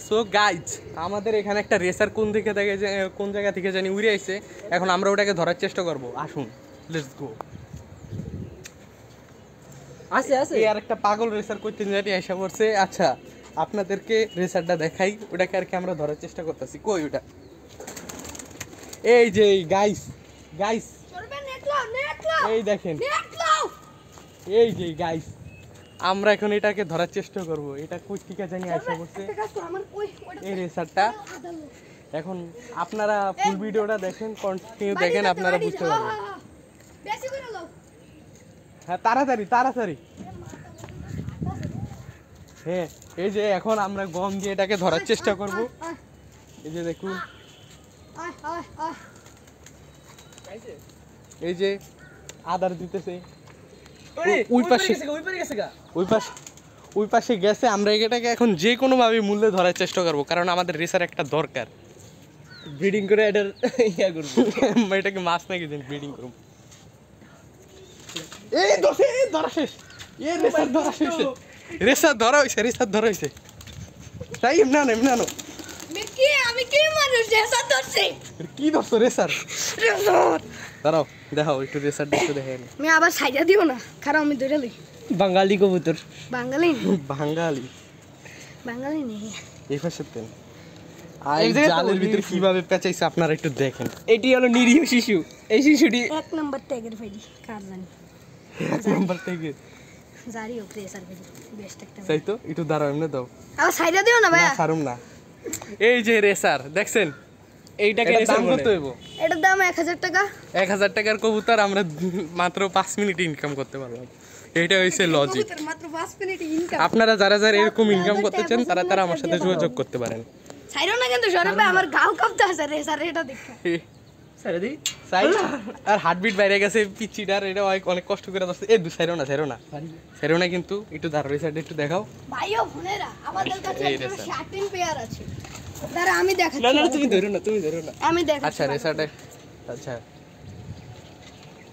So guys আমাদের এখানে একটা রেসার কোন জায়গা থেকে জানি উড়ে আইছে। এখন আমরা ওটাকে ধরার চেষ্টা করব। আসুন, লেটস গো। আছে আর একটা পাগল রেসার করতে জানি আইসা পড়ছে। আচ্ছা, আপনাদেরকে রেসারটা দেখাই, ওটাকে আর কি আমরা ধরার চেষ্টা করতেছি। কই ওটা? এই যে গাইস গাইস, এই দেখেন, এই যে গাইস, আমরা এখন এটাকে ধরার চেষ্টা করব। এটা কই থেকে জানি আইসা পড়ছে এই রেসারটা। এখন আপনারা ফুল ভিডিওটা দেখেন, কন্টিনিউ দেখেন, আপনারা বুঝতে পারবেন। হ্যাঁ, তাড়াতাড়ি তাড়াতাড়ি। হ্যাঁ, এই যে এখন আমরা গম দিয়ে এটাকে ধরার চেষ্টা করব। এই যে দেখুন, এই যে আদার দিতেছে ওই পাশে গেছে। আমরা এটাকে এখন যে কোনো ভাবে মূল্যে ধরার চেষ্টা করবো, কারণ আমাদের রেসার একটা দরকার। ব্রিডিং করে এটার ইয়া করব, এটাকে মাছ নাকি দিন ব্রিডিং করবো। এই ধরা শেষ, রেসার ধরা শেষ, রেসার ধরা হয়েছে, রেসার ধরা হয়েছে। তাই এমনি আনো, এমনি আনো। আমি কি মানুষ রেসার ধরছি? কি ধরছো? রেসার দাঁড়াও, দেখাও একটু রেসার দেখতে। দেখেন আমি আবার সাইডা দিব না, কারণ আমি ধরে লই। বাঙালি কবুতর, বাঙালি বাঙালি, বাঙালি নেই। এই পাশে তেন এই জালের ভিতরে কিভাবে পেঁচাইছে আপনারা একটু দেখেন। এটি হলো নিরীহ শিশু। এই শিশুটি এক নাম্বার ট্যাগের ফেরি, কার জানি এক নাম্বার থেকে জারি ও প্রেসার ফেরি বেস্ট একটা। তাই তো, একটু দাঁড়াও, এমনি দাও। আবার সাইডা দিও না ভাইয়া, ছাড়ুম না। এই যে রেসার দেখছেন, এইটাকে এটার রেসার দাম কত বলে। হইব? এটার দাম 1000 টাকা। 1000 টাকার কবুতর আমরা মাত্র 5 মিনিট ইনকাম করতে পারলাম। এটা হইছে লজিক। কবুতর মাত্র 5 মিনিট ইনকাম। আপনারা যারা যারা এরকম ইনকাম করতে চান তারা আমার সাথে যোগাযোগ করতে পারেন। সাইডা না কিন্তু সরব ভাই, আমার গাল কাঁপতে আছে রেসার এটা দেখে। সারা দি সাইড আর হার্টবিট বাইরে গেছে পিচিটার, এটা অনেক কষ্ট করে ধরছে। এই দু সাইরো না কিন্তু একটু দাঁড়াও, এই সাইডে একটু দেখাও। ভাইও বোনেরা, আমাদের কাছে এই একটা রেসার। 13 পেয়ার আছে। দাঁড়া আমি দেখাচ্ছি। না না, তুমি ধরো না, তুমি ধরো না। আমি দেখাচ্ছি। আচ্ছা রেসারটা, আচ্ছা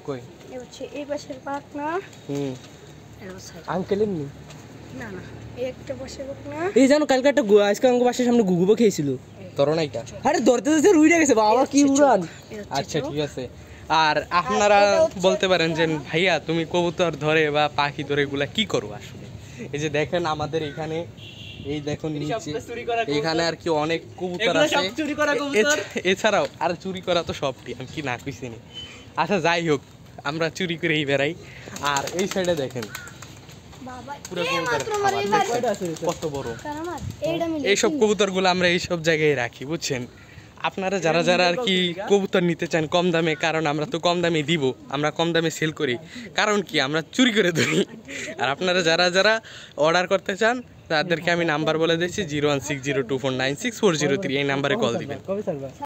কই? এই হচ্ছে এই পাশের পাখনা, এর সাইড। আঙ্কেলের নি না না, এই একটা পাশের পাখনা। এই জানো কালকে একটা আজকে অঙ্ক বাসার সামনে গুগুবো খেয়েছিল। তোর নাইকা? আরে ধরতে ধরতে রুইটা গেছে বাবা, কি উড়ান। আচ্ছা ঠিক আছে। আর আপনারা বলতে পারেন যে ভাইয়া তুমি কবুতর ধরে বা পাখি ধরে এগুলা কি করো আসলে? এই যে দেখেন আমাদের এখানে, এই দেখুন নিচে এখানে আর কি অনেক কবুতর এগুলো আছে। সব চুরি করা কবুতর। এছাড়াও আর চুরি করা তো সবটি, আমি কি না কইছি নি। আচ্ছা যাই হোক, আমরা চুরি করেই বেড়াই। আর এই সাইডে দেখেন বাবা পুরো এই কবুতর মাত্র আমার এই বাড়ি কত বড়। কারামাত এইটা মিলে এইসব কবুতরগুলো আমরা এইসব জায়গায় রাখি, বুঝছেন? আপনারা যারা যারা আর কি কবুতর নিতে চান কম দামে, কারণ আমরা তো কম দামে দিব, আমরা কম দামে সেল করি, কারণ কি আমরা চুরি করে ধরি। আর আপনারা যারা যারা অর্ডার করতে চান তাদেরকে আমি নাম্বার বলে দিচ্ছি 01602496403, এই নাম্বারে কল দিবেন। কবে ছাড়বা?